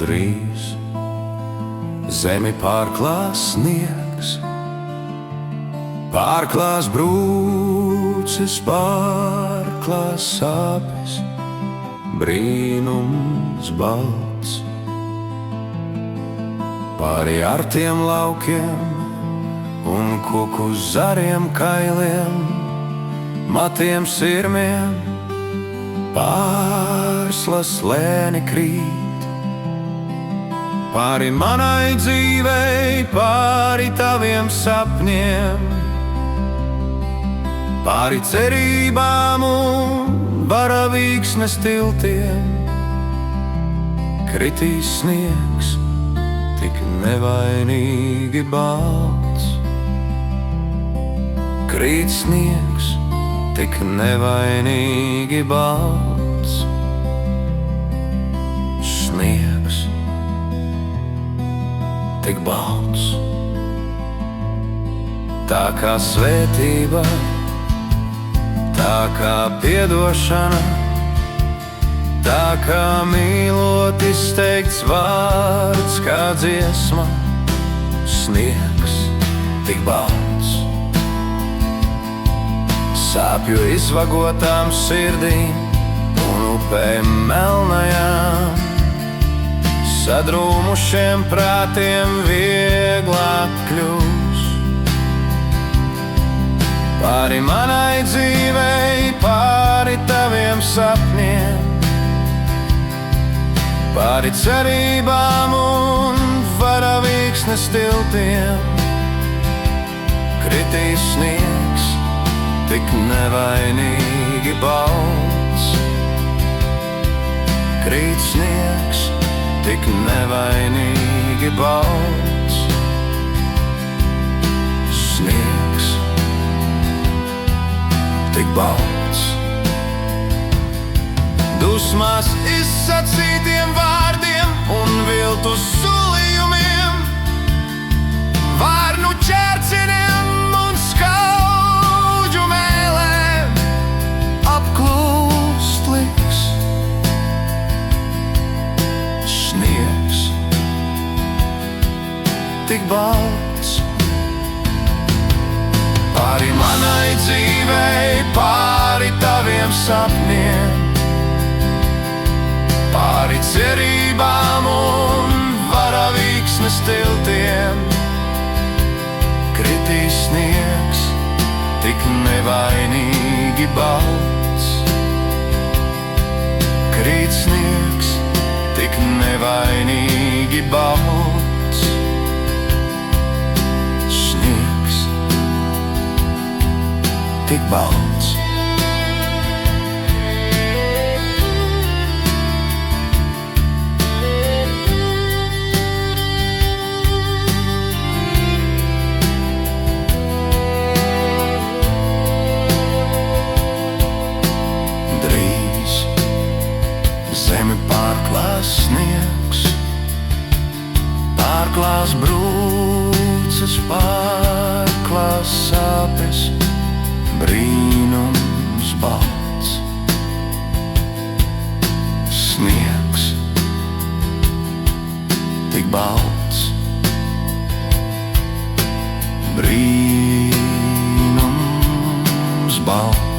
drīz zemi pārklās sniegs, pārklās brūces, pārklās sāpes, brīnums balts. Pāri artiem laukiem un koku zariem kailiem, matiem sirmiem, pārslas lēni krīt. Pāri manai dzīvei, pāri taviem sapņiem, pāri cerībām un varavīksnes tiltiem, kritīs sniegs, tik nevainīgi balts. Krīt sniegs, tik nevainīgi balts. Sniegs, tik balts. Tā kā svētība, tā kā piedošana, tā kā mīlot izteikts vārds, kā dziesma. Sniegs, tik balts. Sāpju izvagotām sirdīm un upēm melnajām, sadrūmušiem prātiem vieglāk kļūs. Pāri manai dzīvei, pāri taviem sapņiem, pāri cerībām un varavīksnes tiltiem, kritīs sniegs, tik nevainīgi balts. Krīt sniegs, tik nevainīgi balts. Sniegs, tik balts. Dusmās izsacītiem vārdiem un viltus solījumiem, vārnu ķērciniem un skaudžu mēlēm apklūst liks. Sniegs, tik balts. Pāri manai dzīvei, pāri taviem sapņiem, pāri cerībām un varavīksnes tiltiem, kritīs sniegs, tik nevainīgi balts. Krīt sniegs, tik nevainīgi balts. Sniegs, tik balts. Drīz zemi pārklās sniegs, pārklās brūces, pārklās sāpes, brīnums balts. Sniegs, tik balts. Brīnums balts.